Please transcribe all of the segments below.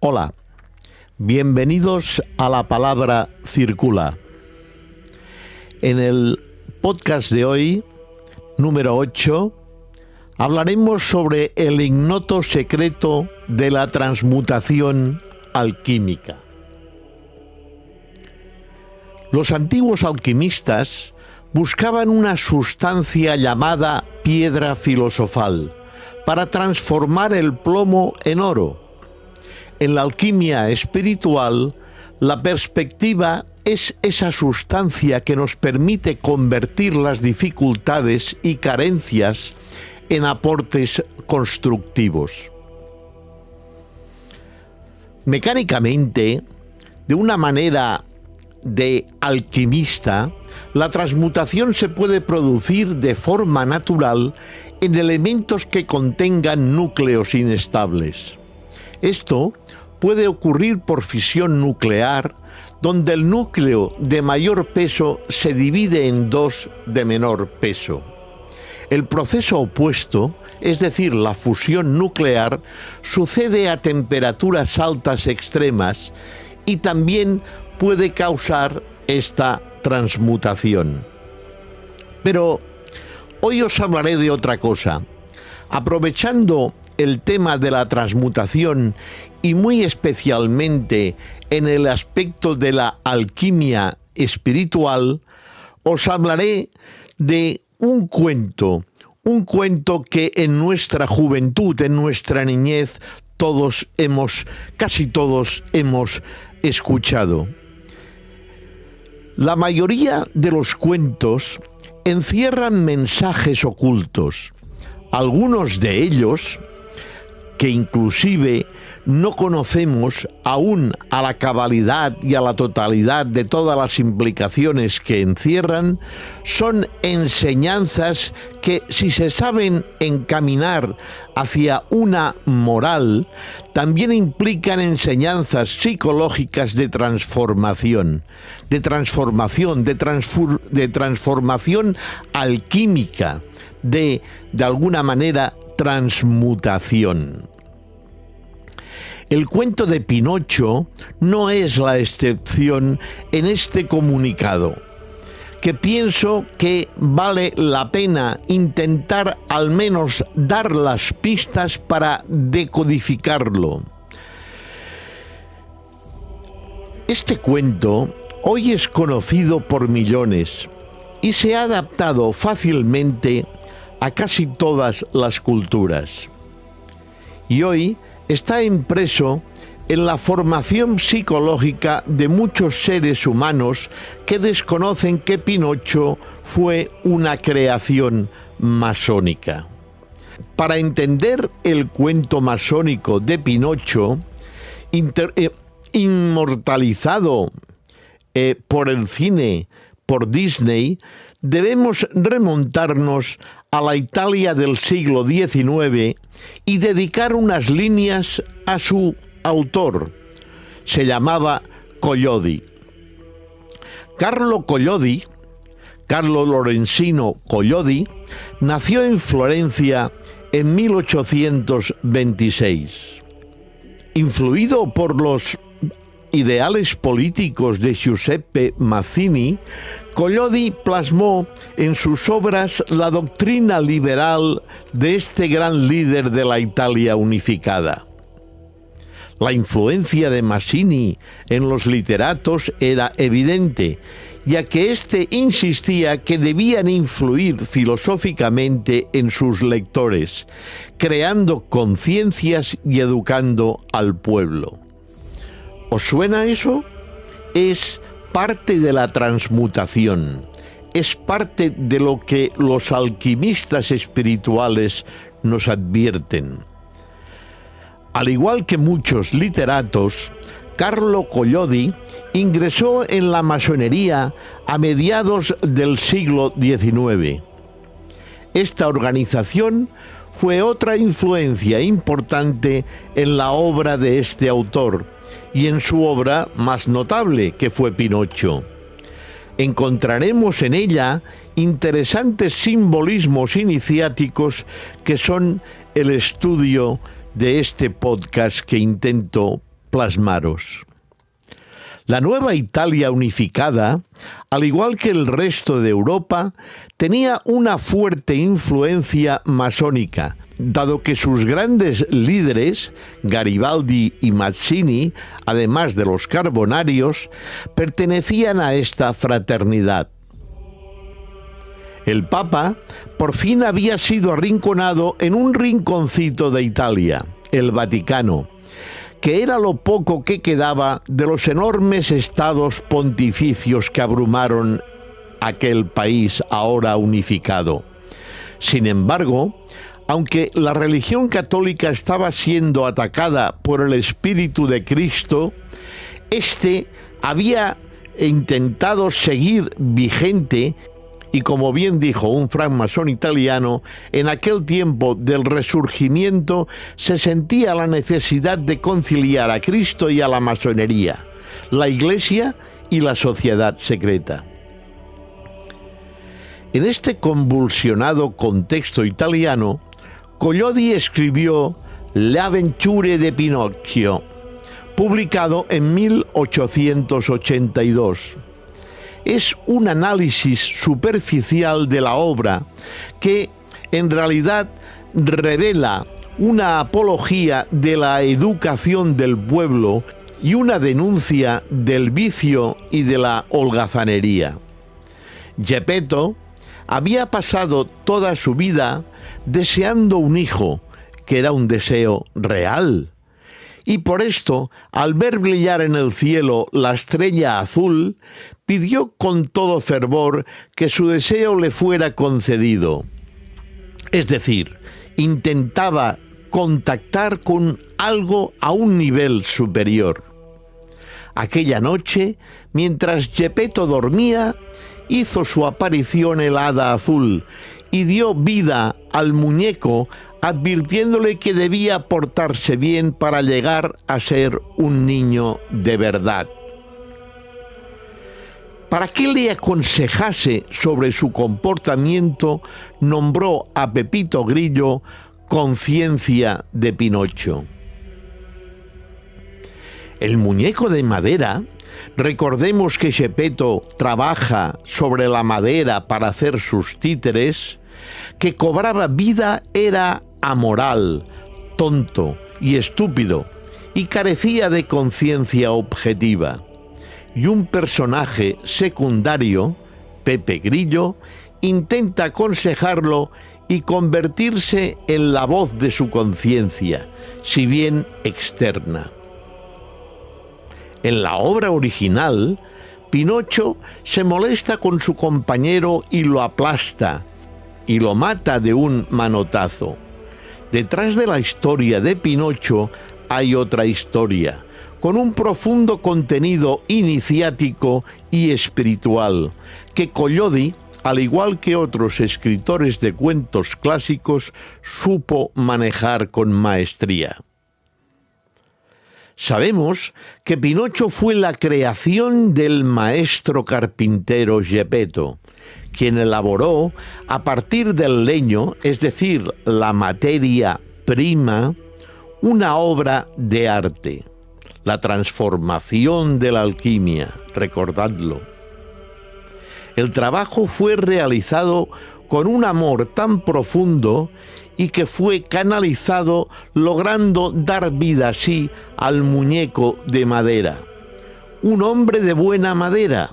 Hola, bienvenidos a La Palabra Circula. En el podcast de hoy, número 8, hablaremos sobre el ignoto secreto de la transmutación alquímica. Los antiguos alquimistas buscaban una sustancia llamada piedra filosofal para transformar el plomo en oro. En la alquimia espiritual, la perspectiva es esa sustancia que nos permite convertir las dificultades y carencias en aportes constructivos. Mecánicamente, de una manera de alquimista, la transmutación se puede producir de forma natural en elementos que contengan núcleos inestables. Esto puede ocurrir por fisión nuclear, donde el núcleo de mayor peso se divide en dos de menor peso. El proceso opuesto, es decir, la fusión nuclear, sucede a temperaturas altas extremas y también puede causar esta transmutación. Pero hoy os hablaré de otra cosa. Aprovechando el tema de la transmutación y muy especialmente en el aspecto de la alquimia espiritual, os hablaré de un cuento que en nuestra juventud, en nuestra niñez, casi todos hemos escuchado. La mayoría de los cuentos encierran mensajes ocultos. Algunos de ellos, que inclusive no conocemos aún a la cabalidad y a la totalidad de todas las implicaciones que encierran, son enseñanzas que, si se saben encaminar hacia una moral, también implican enseñanzas psicológicas de transformación alquímica, de alguna manera transmutación. El cuento de Pinocho no es la excepción en este comunicado, que pienso que vale la pena intentar al menos dar las pistas para decodificarlo. Este cuento hoy es conocido por millones y se ha adaptado fácilmente a casi todas las culturas. Y hoy está impreso en la formación psicológica de muchos seres humanos que desconocen que Pinocho fue una creación masónica. Para entender el cuento masónico de Pinocho, inmortalizado por el cine, por Disney, debemos remontarnos a la Italia del siglo XIX y dedicar unas líneas a su autor. Se llamaba Collodi. Carlo Lorenzino Collodi, nació en Florencia en 1826. Influido por los ideales políticos de Giuseppe Mazzini, Collodi plasmó en sus obras la doctrina liberal de este gran líder de la Italia unificada. La influencia de Mazzini en los literatos era evidente, ya que éste insistía que debían influir filosóficamente en sus lectores, creando conciencias y educando al pueblo. ¿Os suena eso? Es parte de la transmutación, es parte de lo que los alquimistas espirituales nos advierten. Al igual que muchos literatos, Carlo Collodi ingresó en la masonería a mediados del siglo XIX. Esta organización fue otra influencia importante en la obra de este autor y en su obra más notable, que fue Pinocho. Encontraremos en ella interesantes simbolismos iniciáticos que son el estudio de este podcast que intento plasmaros. La nueva Italia unificada, al igual que el resto de Europa, tenía una fuerte influencia masónica, dado que sus grandes líderes, Garibaldi y Mazzini, además de los carbonarios, pertenecían a esta fraternidad. El Papa por fin había sido arrinconado en un rinconcito de Italia, el Vaticano, que era lo poco que quedaba de los enormes estados pontificios que abrumaron aquel país ahora unificado. Sin embargo, aunque la religión católica estaba siendo atacada por el Espíritu de Cristo, este había intentado seguir vigente. Y como bien dijo un francmasón italiano, en aquel tiempo del Resurgimiento se sentía la necesidad de conciliar a Cristo y a la masonería, la Iglesia y la sociedad secreta. En este convulsionado contexto italiano, Collodi escribió Le avventure de Pinocchio, publicado en 1882. Es un análisis superficial de la obra que en realidad revela una apología de la educación del pueblo y una denuncia del vicio y de la holgazanería. Geppetto había pasado toda su vida deseando un hijo, que era un deseo real. Y por esto, al ver brillar en el cielo la estrella azul, pidió con todo fervor que su deseo le fuera concedido. Es decir, intentaba contactar con algo a un nivel superior. Aquella noche, mientras Geppetto dormía, hizo su aparición el hada azul y dio vida al muñeco, advirtiéndole que debía portarse bien para llegar a ser un niño de verdad. Para que le aconsejase sobre su comportamiento, nombró a Pepito Grillo conciencia de Pinocho. El muñeco de madera, recordemos que Geppetto trabaja sobre la madera para hacer sus títeres, que cobraba vida era amoral, tonto y estúpido, y carecía de conciencia objetiva. Y un personaje secundario, Pepe Grillo, intenta aconsejarlo y convertirse en la voz de su conciencia, si bien externa. En la obra original, Pinocho se molesta con su compañero y lo aplasta, y lo mata de un manotazo. Detrás de la historia de Pinocho hay otra historia, con un profundo contenido iniciático y espiritual, que Collodi, al igual que otros escritores de cuentos clásicos, supo manejar con maestría. Sabemos que Pinocho fue la creación del maestro carpintero Geppetto, quien elaboró a partir del leño, es decir, la materia prima, una obra de arte, la transformación de la alquimia, recordadlo. El trabajo fue realizado con un amor tan profundo y que fue canalizado logrando dar vida así al muñeco de madera. Un hombre de buena madera.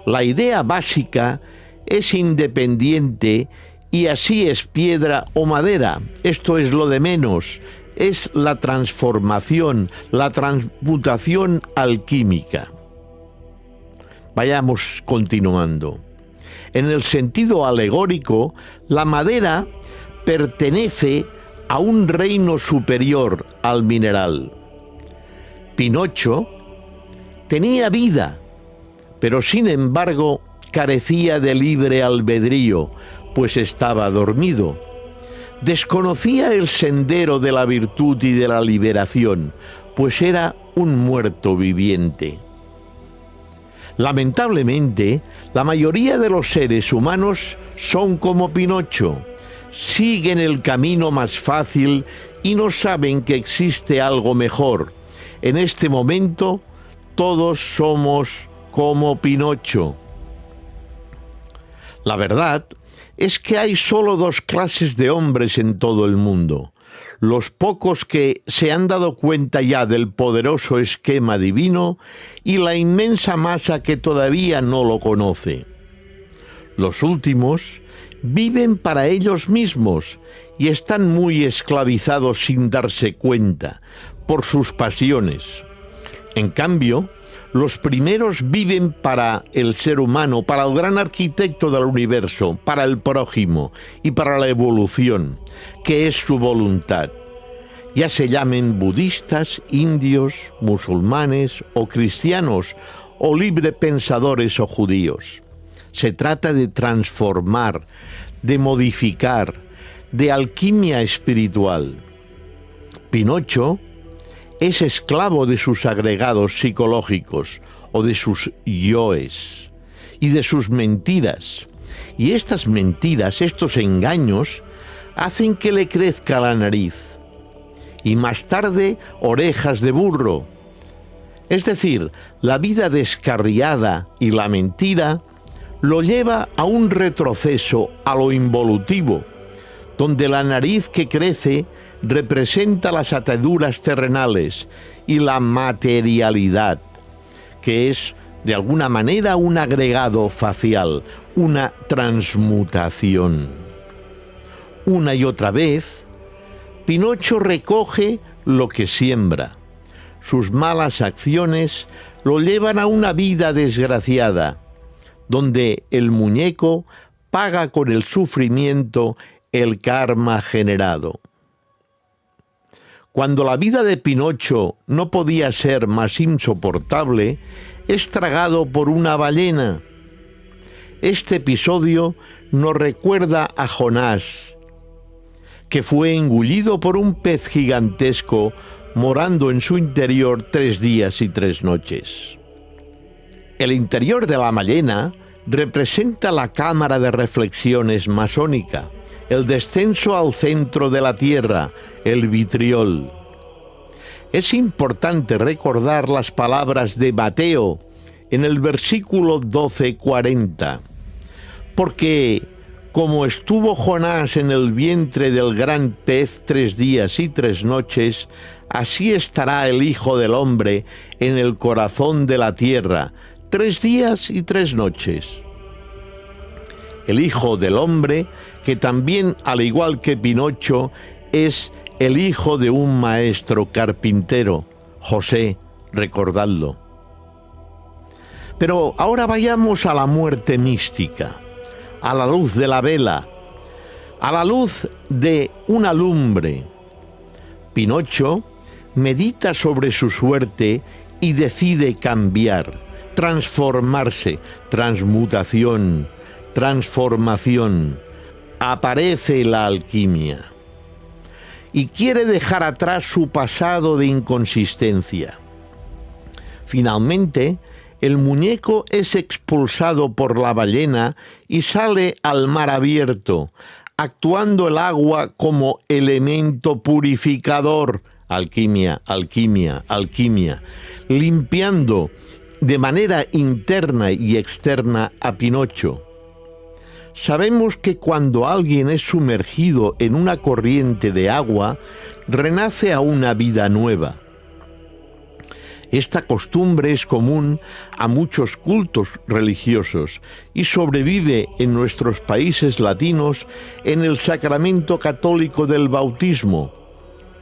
La idea básica es independiente y así es piedra o madera. Esto es lo de menos. Es la transformación, la transmutación alquímica. Vayamos continuando. En el sentido alegórico, la madera pertenece a un reino superior al mineral. Pinocho tenía vida, pero sin embargo carecía de libre albedrío, pues estaba dormido. Desconocía el sendero de la virtud y de la liberación, pues era un muerto viviente. Lamentablemente, la mayoría de los seres humanos son como Pinocho, siguen el camino más fácil y no saben que existe algo mejor, En este momento, todos somos como Pinocho. La verdad es que hay solo dos clases de hombres en todo el mundo: los pocos que se han dado cuenta ya del poderoso esquema divino y la inmensa masa que todavía no lo conoce. Los últimos viven para ellos mismos y están muy esclavizados sin darse cuenta por sus pasiones. En cambio, los primeros viven para el ser humano, para el gran arquitecto del universo, para el prójimo y para la evolución, que es su voluntad. Ya se llamen budistas, indios, musulmanes o cristianos, o librepensadores o judíos. Se trata de transformar, de modificar, de alquimia espiritual. Pinocho es esclavo de sus agregados psicológicos o de sus yoes y de sus mentiras. Y estas mentiras, estos engaños, hacen que le crezca la nariz y más tarde orejas de burro. Es decir, la vida descarriada y la mentira lo lleva a un retroceso a lo involutivo, donde la nariz que crece representa las ataduras terrenales y la materialidad, que es de alguna manera un agregado facial, una transmutación. Una y otra vez, Pinocho recoge lo que siembra. Sus malas acciones lo llevan a una vida desgraciada, donde el muñeco paga con el sufrimiento el karma generado. Cuando la vida de Pinocho no podía ser más insoportable, es tragado por una ballena. Este episodio nos recuerda a Jonás, que fue engullido por un pez gigantesco, morando en su interior 3 días y 3 noches. El interior de la ballena representa la cámara de reflexiones masónica, el descenso al centro de la tierra, el vitriol. Es importante recordar las palabras de Mateo en el versículo 12:40, porque como estuvo Jonás en el vientre del gran pez 3 días y 3 noches, así estará el Hijo del Hombre en el corazón de la tierra 3 días y 3 noches. El Hijo del Hombre, que también, al igual que Pinocho, es el hijo de un maestro carpintero, José, recordadlo. Pero ahora vayamos a la muerte mística, a la luz de la vela, a la luz de una lumbre. Pinocho medita sobre su suerte y decide cambiar, transformarse, transmutación, transformación. Aparece la alquimia y quiere dejar atrás su pasado de inconsistencia. Finalmente, el muñeco es expulsado por la ballena y sale al mar abierto, actuando el agua como elemento purificador. Alquimia, alquimia, alquimia, limpiando de manera interna y externa a Pinocho. Sabemos que cuando alguien es sumergido en una corriente de agua, renace a una vida nueva. Esta costumbre es común a muchos cultos religiosos y sobrevive en nuestros países latinos en el sacramento católico del bautismo,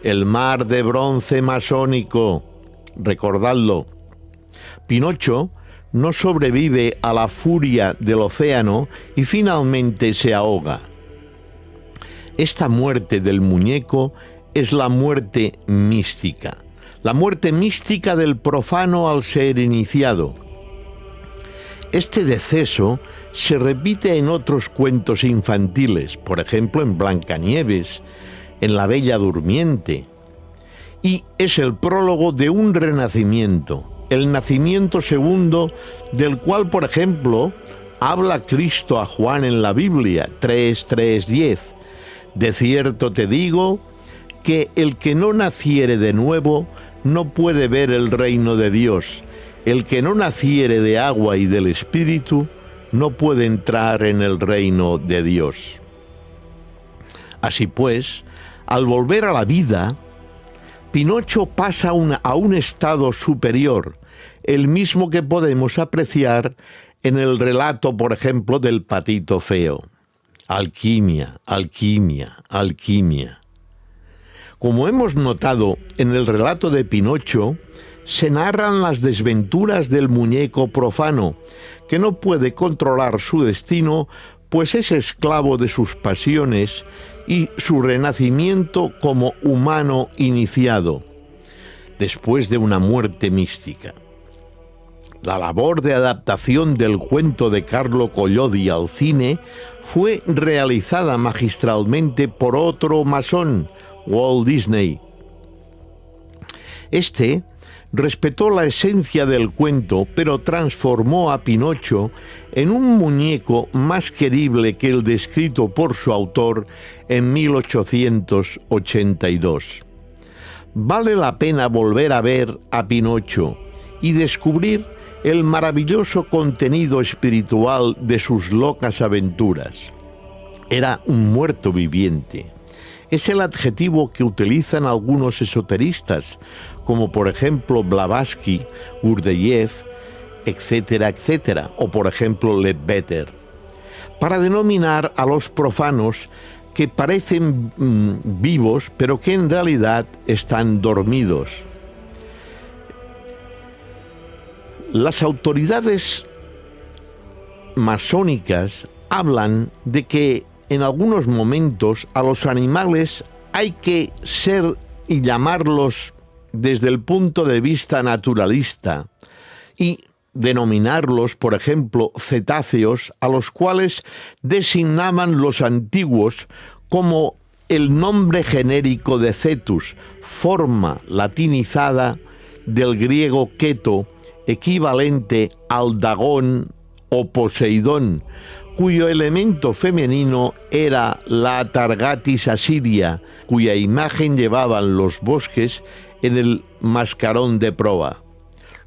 el mar de bronce masónico. Recordadlo. Pinocho no sobrevive a la furia del océano y finalmente se ahoga. Esta muerte del muñeco es la muerte mística. La muerte mística del profano al ser iniciado. Este deceso se repite en otros cuentos infantiles, por ejemplo en Blancanieves, en La Bella Durmiente, y es el prólogo de un renacimiento, el nacimiento segundo, del cual, por ejemplo, habla Cristo a Juan en la Biblia, 3:10. De cierto te digo que el que no naciere de nuevo no puede ver el reino de Dios. El que no naciere de agua y del Espíritu no puede entrar en el reino de Dios. Así pues, al volver a la vida, Pinocho pasa a un estado superior, el mismo que podemos apreciar en el relato, por ejemplo, del Patito Feo. Alquimia, alquimia, alquimia. Como hemos notado en el relato de Pinocho, se narran las desventuras del muñeco profano, que no puede controlar su destino, pues es esclavo de sus pasiones, y su renacimiento como humano iniciado, después de una muerte mística. La labor de adaptación del cuento de Carlo Collodi al cine fue realizada magistralmente por otro masón, Walt Disney. Este respetó la esencia del cuento, pero transformó a Pinocho en un muñeco más querible que el descrito por su autor en 1882. Vale la pena volver a ver a Pinocho y descubrir el maravilloso contenido espiritual de sus locas aventuras. Era un muerto viviente. Es el adjetivo que utilizan algunos esoteristas, como por ejemplo Blavatsky, Gurdjieff, etcétera, etcétera, o por ejemplo Ledbetter, para denominar a los profanos que parecen vivos, pero que en realidad están dormidos. Las autoridades masónicas hablan de que en algunos momentos a los animales hay que ser y llamarlos desde el punto de vista naturalista y denominarlos, por ejemplo, cetáceos, a los cuales designaban los antiguos como el nombre genérico de cetus, forma latinizada del griego keto, equivalente al Dagón o Poseidón, cuyo elemento femenino era la Atargatis asiria, cuya imagen llevaban los bosques en el mascarón de proa.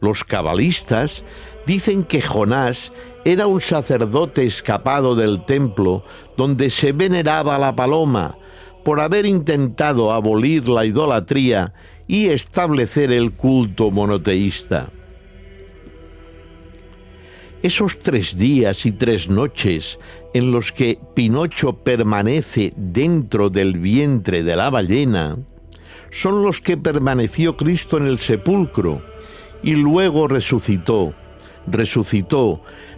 Los cabalistas dicen que Jonás era un sacerdote escapado del templo donde se veneraba la paloma por haber intentado abolir la idolatría y establecer el culto monoteísta. Esos 3 días y 3 noches en los que Pinocho permanece dentro del vientre de la ballena son los que permaneció Cristo en el sepulcro y luego resucitó.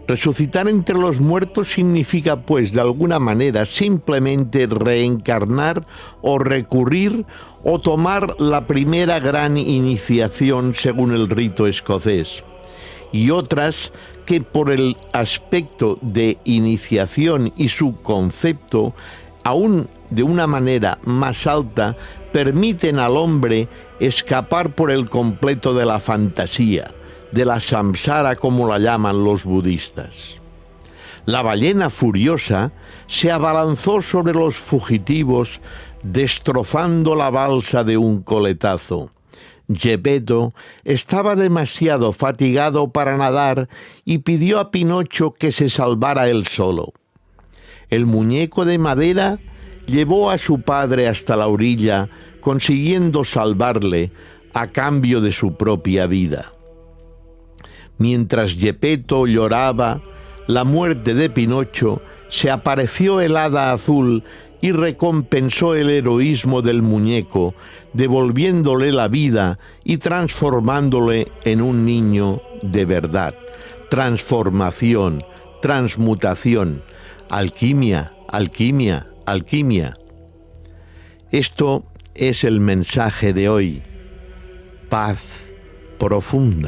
Resucitar entre los muertos significa, pues, de alguna manera, simplemente reencarnar o recurrir o tomar la primera gran iniciación según el rito escocés. Y otras que por el aspecto de iniciación y su concepto, aún de una manera más alta, permiten al hombre escapar por el completo de la fantasía, de la samsara como la llaman los budistas. La ballena furiosa se abalanzó sobre los fugitivos, destrozando la balsa de un coletazo. Geppetto estaba demasiado fatigado para nadar y pidió a Pinocho que se salvara él solo. El muñeco de madera llevó a su padre hasta la orilla, consiguiendo salvarle a cambio de su propia vida. Mientras Geppetto lloraba la muerte de Pinocho, se apareció el hada azul y recompensó el heroísmo del muñeco, devolviéndole la vida y transformándole en un niño de verdad. Transformación, transmutación, alquimia, alquimia, alquimia. Esto es el mensaje de hoy. Paz profunda.